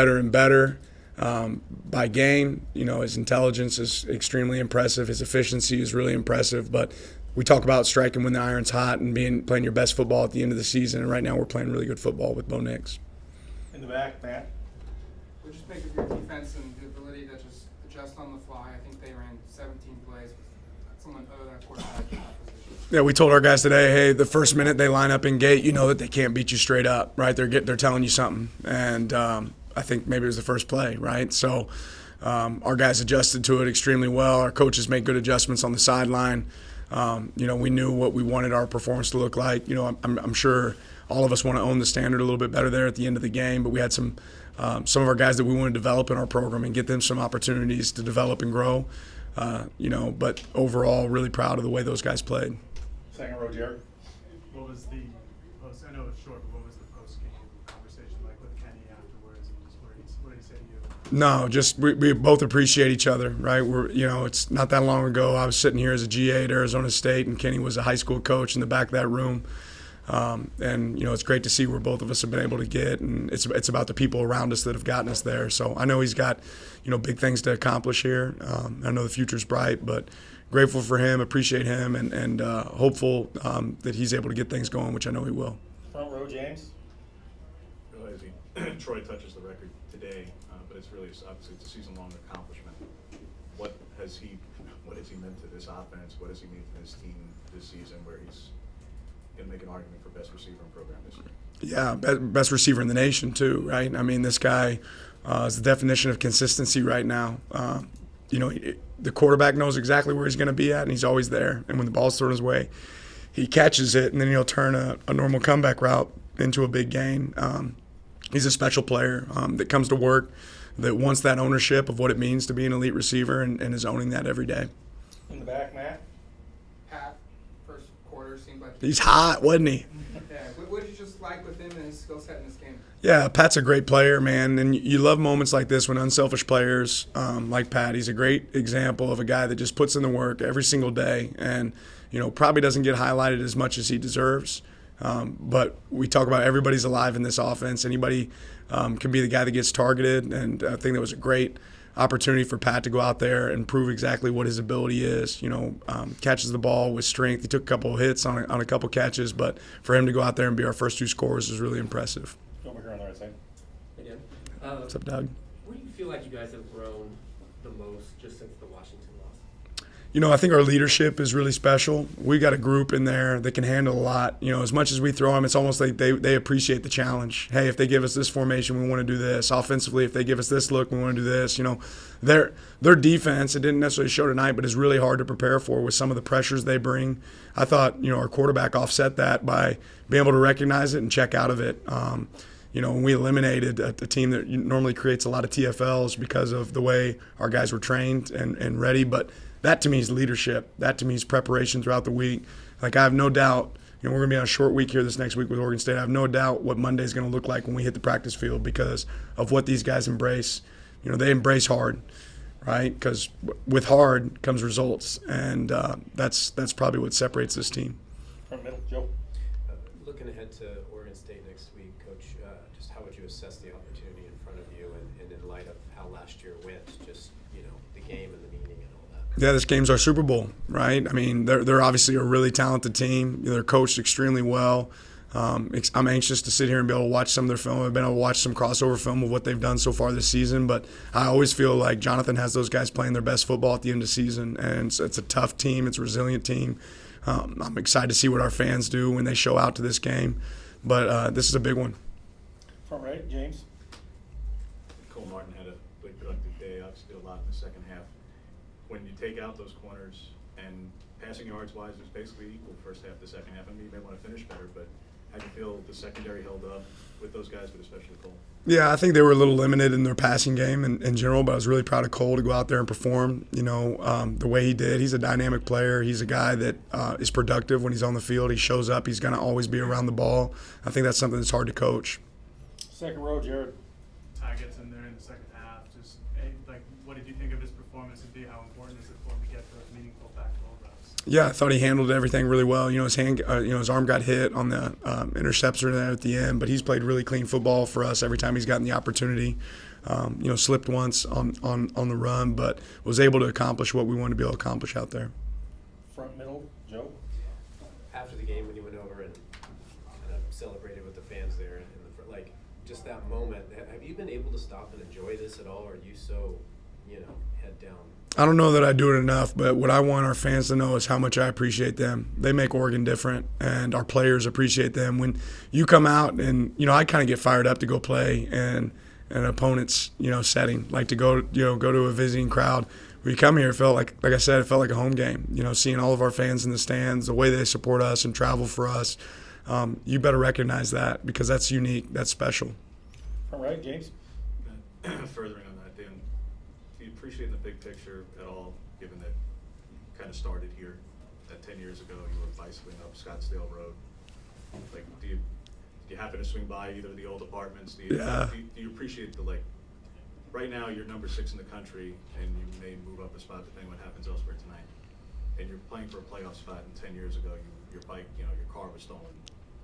better and better by game. His intelligence is extremely impressive. His efficiency is really impressive. But we talk about striking when the iron's hot and playing your best football at the end of the season. And right now we're playing really good football with Bo Nix. In the back, Matt. What did you think of your defense and the ability to just adjust on the fly? I think they ran 17 plays with someone other than a quarterback in that position. Yeah, we told our guys today, hey, the first minute they line up in gate, you know that they can't beat you straight up, right? They're telling you something, and I think maybe it was the first play, right? So our guys adjusted to it extremely well. Our coaches made good adjustments on the sideline. We knew what we wanted our performance to look like. I'm sure all of us want to own the standard a little bit better there at the end of the game, but we had some of our guys that we want to develop in our program and get them some opportunities to develop and grow. But overall, really proud of the way those guys played. Second row, Jared. What was the post? I know it's short, but what was the post-game conversation like with Kenny afterwards? And just what did he say to you? No, just we both appreciate each other, right? It's not that long ago. I was sitting here as a GA at Arizona State, and Kenny was a high school coach in the back of that room. It's great to see where both of us have been able to get, and it's about the people around us that have gotten us there. So I know he's got, big things to accomplish here. I know the future's bright, but grateful for him, appreciate him, and hopeful that he's able to get things going, which I know he will. Front row, James. Realizing Troy touches the record today, but it's really obviously it's a season-long accomplishment. What has he meant to this offense? What does he mean to this team this season, where he's going to make an argument for best receiver in program this year? Yeah, best receiver in the nation too, right? I mean, this guy is the definition of consistency right now. The quarterback knows exactly where he's going to be at, and he's always there. And when the ball's thrown his way, he catches it, and then he'll turn a normal comeback route into a big gain. He's a special player that comes to work, that wants that ownership of what it means to be an elite receiver, and is owning that every day. In the back, Matt. Pat, first quarter seemed like He's hot, wasn't he? Yeah. What did you just like with him and his skill set in this game? Yeah, Pat's a great player, man, and you love moments like this when unselfish players like Pat, he's a great example of a guy that just puts in the work every single day and, probably doesn't get highlighted as much as he deserves. But we talk about everybody's alive in this offense. Anybody can be the guy that gets targeted, and I think that was a great opportunity for Pat to go out there and prove exactly what his ability is. Catches the ball with strength. He took a couple of hits on a couple catches, but for him to go out there and be our first two scorers is really impressive. Over here on the right side. Again. What's up, Doug? Where do you feel like you guys have grown the most just since the Washington loss? I think our leadership is really special. We got a group in there that can handle a lot. As much as we throw them, it's almost like they appreciate the challenge. Hey, if they give us this formation, we want to do this. Offensively, if they give us this look, we want to do this. Their defense, it didn't necessarily show tonight, but is really hard to prepare for with some of the pressures they bring. I thought, our quarterback offset that by being able to recognize it and check out of it. When we eliminated a team that normally creates a lot of TFLs because of the way our guys were trained and ready. But that to me is leadership. That to me is preparation throughout the week. Like, I have no doubt, we're going to be on a short week here this next week with Oregon State. I have no doubt what Monday is going to look like when we hit the practice field because of what these guys embrace. They embrace hard, right? Because with hard comes results. And that's probably what separates this team. Front middle, Joe. Looking ahead to Oregon State next week, Coach, just how would you assess the opportunity in front of you and in light of how last year went, just, the game and the meaning and all that? Yeah, this game's our Super Bowl, right? I mean, they're obviously a really talented team. They're coached extremely well. I'm anxious to sit here and be able to watch some of their film. I've been able to watch some crossover film of what they've done so far this season, but I always feel like Jonathan has those guys playing their best football at the end of the season, and it's a tough team. It's a resilient team. I'm excited to see what our fans do when they show out to this game, but this is a big one. Front right, James. Cole Martin had a really productive day. Obviously, did a lot in the second half. When you take out those corners and passing yards wise, it was basically equal first half to second half. I mean, you may want to finish better, but how do you feel the secondary held up with those guys, but especially Cole? Yeah, I think they were a little limited in their passing game in general, but I was really proud of Cole to go out there and perform, the way he did. He's a dynamic player. He's a guy that is productive when he's on the field. He shows up. He's going to always be around the ball. I think that's something that's hard to coach. Second row, Jared. Ty gets in there in the second half. Just what did you think of his performance, and how important is it for him to get those meaningful backfield reps? Yeah, I thought he handled everything really well. His arm got hit on the interceptor there at the end, but he's played really clean football for us every time he's gotten the opportunity. Slipped once on the run, but was able to accomplish what we wanted to be able to accomplish out there. Front, middle, Joe? After the game, when you went over and kind of celebrated with the fans there, in the like just that moment, have you been able to stop and enjoy this at all, or are you so, head down? I don't know that I do it enough, but what I want our fans to know is how much I appreciate them. They make Oregon different, and our players appreciate them. When you come out and, I kind of get fired up to go play in an opponent's, setting, like to go to a visiting crowd. When you come here, it felt like I said, it felt like a home game. Seeing all of our fans in the stands, the way they support us and travel for us, you better recognize that because that's unique, that's special. Front right, James? Furthering on that, Dan, do you appreciate the big picture at all, given that you kind of started here, that 10 years ago you were bicycling up Scottsdale Road? Like, do you happen to swing by either of the old apartments? Do you appreciate right now you're number 6 in the country and you may move up a spot depending what happens elsewhere tonight, and you're playing for a playoff spot, and 10 years ago your bike, your car was stolen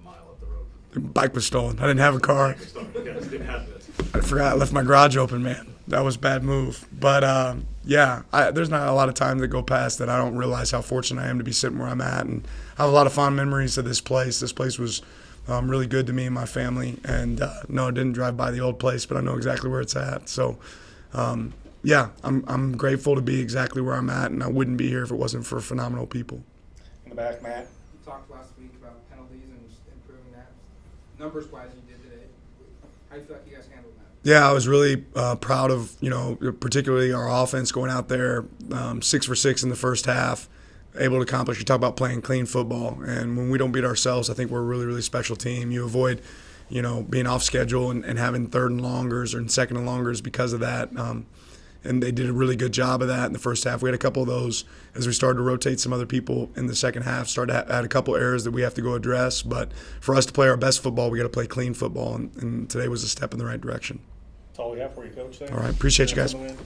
a mile up the road. The bike was stolen. I didn't have a car. Yes, didn't have this. I forgot. I left my garage open, man. That was a bad move. But, there's not a lot of time that go past that I don't realize how fortunate I am to be sitting where I'm at. And I have a lot of fond memories of this place. This place was really good to me and my family. And, no, I didn't drive by the old place, but I know exactly where it's at. So, I'm grateful to be exactly where I'm at, and I wouldn't be here if it wasn't for phenomenal people. In the back, Matt? You talked last week about penalties and just improving that. Numbers-wise, you did today. How do you feel like you guys handled that? Yeah, I was really proud of, particularly our offense going out there 6 for 6 in the first half, able to accomplish. You talk about playing clean football, and when we don't beat ourselves, I think we're a really, really special team. You avoid, being off schedule and having third and longers or second and longers because of that. And they did a really good job of that in the first half. We had a couple of those as we started to rotate some other people in the second half. Had a couple errors that we have to go address. But for us to play our best football, we got to play clean football, and today was a step in the right direction. That's all we have for you, Coach. Thanks. All right, appreciate you guys. Gentlemen.